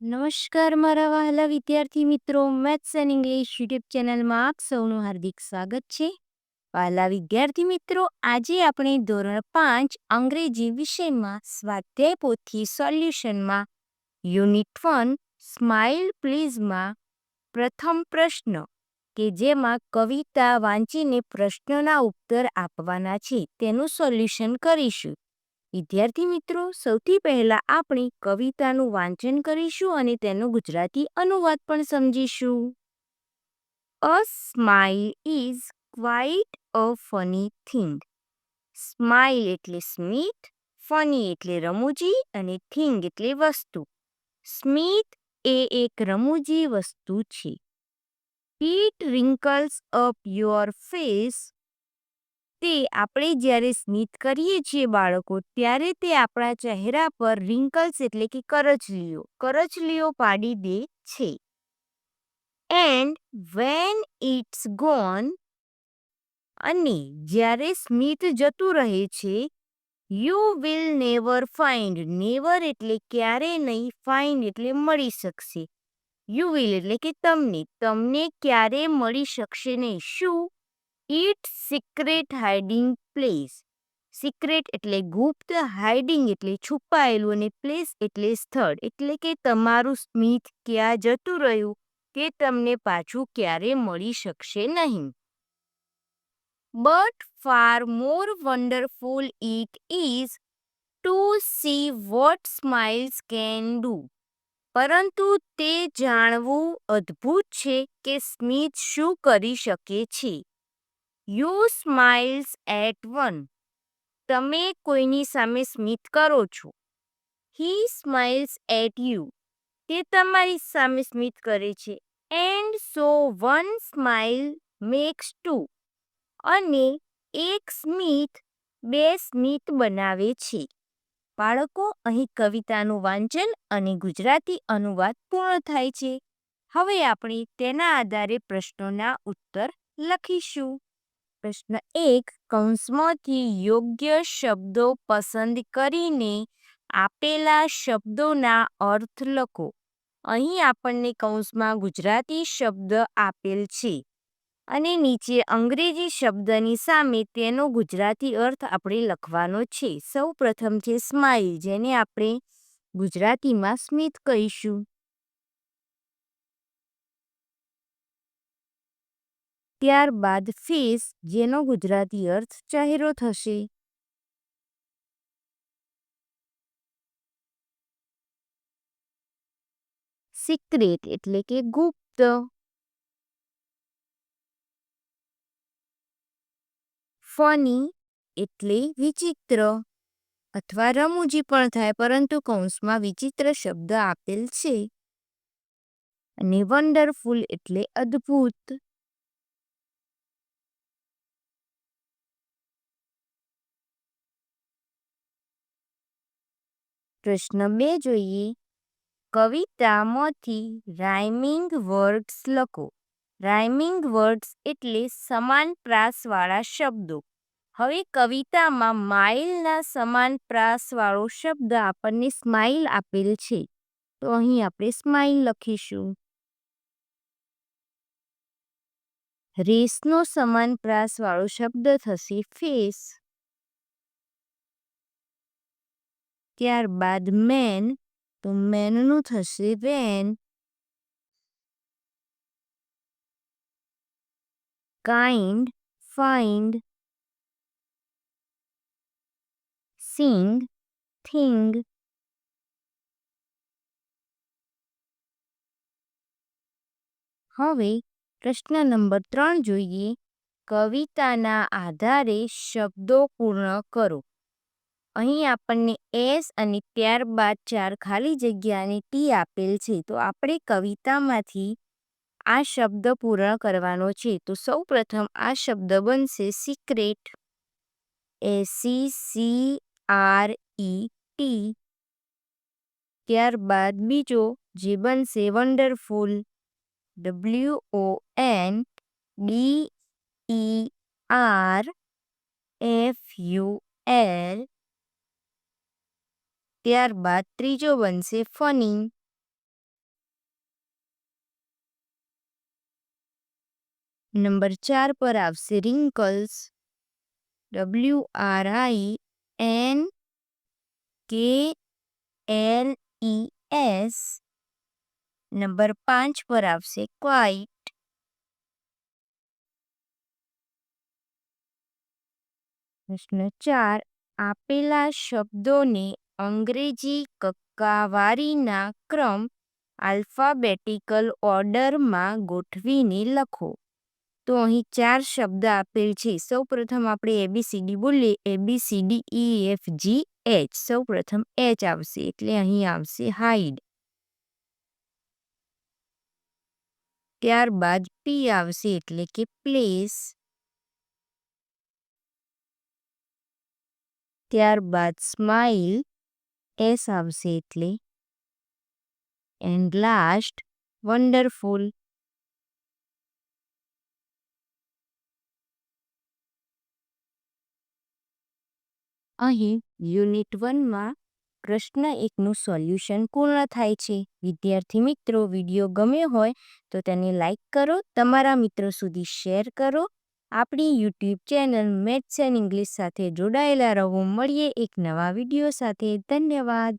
નમસ્કાર મારા વહાલા વિદ્યાર્થી મિત્રો, મેથ્સ એન્ડ ઇંગ્લિશ યુટ્યુબ ચેનલમાં આપ સૌનું હાર્દિક સ્વાગત છે. વહાલા વિદ્યાર્થી મિત્રો, આજે આપણે ધોરણ 5 અંગ્રેજી વિષયમાં સ્વાધ્યાય પોથી સોલ્યુશનમાં યુનિટ 1 સ્માઇલ પ્લીઝમાં પ્રથમ પ્રશ્ન કે જેમાં કવિતા વાંચીને પ્રશ્નના ઉત્તર આપવાના છે તેનું સોલ્યુશન કરીશું. વિદ્યાર્થી મિત્રો, સૌથી પહેલા આપણે કવિતાનું વાંચન કરીશું અને તેનો ગુજરાતી અનુવાદ પણ સમજીશું. A smile is quite a funny thing. Smile એટલે સ્મિત, ફની એટલે રમૂજી અને થિંગ એટલે વસ્તુ. સ્મિત એ એક રમૂજી વસ્તુ છે. It wrinkles up your face. તે આપણે જ્યારે સ્મિત કરીએ છીએ બાળકો, ત્યારે તે આપણા ચહેરા પર રિંકલ્સ એટલે કે કરચલીઓ પાડી દે છે. એન્ડ વેન ઇટ્સ ગોન, અને જ્યારે સ્મિત જતું રહે છે, you will never find. Never એટલે ક્યારે નહીં, ફાઇન્ડ એટલે મળી શકશે. યુ વિલ એટલે કે તમને ક્યારે મળી શકશે નહીં. શું? It's secret hiding place. Secret એટલે ગુપ્ત, હાઇડિંગ એટલે છુપાયેલું અને પ્લેસ એટલે સ્થળ. એટલે કે તમારું સ્મિત ક્યાં જતું રહ્યું કે તમને પાછું ક્યારે મળી શકશે નહીં. But far more wonderful it is to see what smiles can do. પરંતુ તે જાણવું અદ્ભુત છે કે સ્મિત શું કરી શકે છે. You smiles at one. તમે કોઈની સામે સ્મિત કરો છો. He smiles at you. તે તમારી સામે સ્મિત કરે છે. And so one smile makes two. અને એક સ્મિત બે સ્મિત બનાવે છે. બાળકો, અહીં કવિતાનું વાંચન અને ગુજરાતી અનુવાદ પૂર્ણ થાય છે. હવે આપણે તેના આધારે પ્રશ્નોના ઉત્તર લખીશું. પ્રશ્ન 1, કૌંસમાંથી યોગ્ય શબ્દો પસંદ કરીને આપેલા શબ્દોના અર્થ લખો. અહીં આપણને કૌંસમાં ગુજરાતી શબ્દ આપેલ છે અને નીચે અંગ્રેજી શબ્દની સામે તેનો ગુજરાતી અર્થ આપણે લખવાનો છે. સૌ પ્રથમ છે સ્માઇલ, જેને આપણે ગુજરાતીમાં સ્મિત કહીશું. ત્યારબાદ ફેસ, જેનો ગુજરાતી અર્થ ચહેરો થશે. સિક્રેટ એટલે કે ગુપ્ત. ફની એટલે વિચિત્ર અથવા રમૂજી પણ થાય, પરંતુ કૌંસમાં વિચિત્ર શબ્દ આપેલ છે. અને વન્ડરફુલ એટલે અદ્ભુત. પ્રશ્ન 2 જોઈએ. કવિતામાંથી રાઇમિંગ વર્ડ્સ લખો. રાઇમિંગ વર્ડ્સ એટલે સમાન પ્રાસવાળા શબ્દો. હવે કવિતામાં માઇલના સમાન પ્રાસવાળો શબ્દ આપણને સ્માઇલ આપેલ છે, તો અહીં આપણે સ્માઇલ લખીશું. રેસનો સમાન પ્રાસવાળો શબ્દ થશે ફેસ. ત્યારબાદ મેન, તો મેનનું થશે van. Kind, find. Sing, thing. હવે પ્રશ્ન નંબર 3 જોઈએ. કવિતાના આધારે શબ્દો પૂર્ણ કરો. અહીં આપણને એસ અને ત્યારબાદ 4 ખાલી જગ્યા અને ટી આપેલ છે, તો આપણે કવિતામાંથી આ શબ્દ પૂર્ણ કરવાનો છે. તો સૌ પ્રથમ આ શબ્દ બનશે સિક્રેટ, SECRET. ત્યારબાદ બીજો જે બનશે વન્ડરફુલ, WONDERFUL. ત્યારબાદ ત્રીજો બનશે ફની, નંબર 4 પર આવશે રિંકલ્સ, WRINKLES. નંબર 5 પર આવશે ક્વાઇટ. પ્રશ્ન 4, આપેલા શબ્દોને અંગ્રેજી કક્કાવારીના ક્રમ આલ્ફાબેટિકલ ઓર્ડરમાં ગોઠવીને લખો. તો અહીં 4 શબ્દ આપેલ છે. સૌપ્રથમ આપણે ABCD બોલીએ. ABCDEFGH. સૌપ્રથમ H આવશે એટલે અહીં આવશે હાઈડ. ત્યારબાદ P આવશે એટલે કે પ્લેસ. ત્યારબાદ સ્માઇલ, S આવશે એટલે. And last wonderful. અહીં યુનિટ 1માં પ્રશ્ન 1નું સોલ્યુશન પૂર્ણ થાય છે. વિદ્યાર્થી મિત્રો, વિડીયો ગમ્યો હોય તો તેને લાઈક કરો, તમારા મિત્રો સુધી શેર કરો. આપણી YouTube channel maths and English સાથે જોડાયેલા રહો. મળીએ એક નવા વિડીયો સાથે. ધન્યવાદ.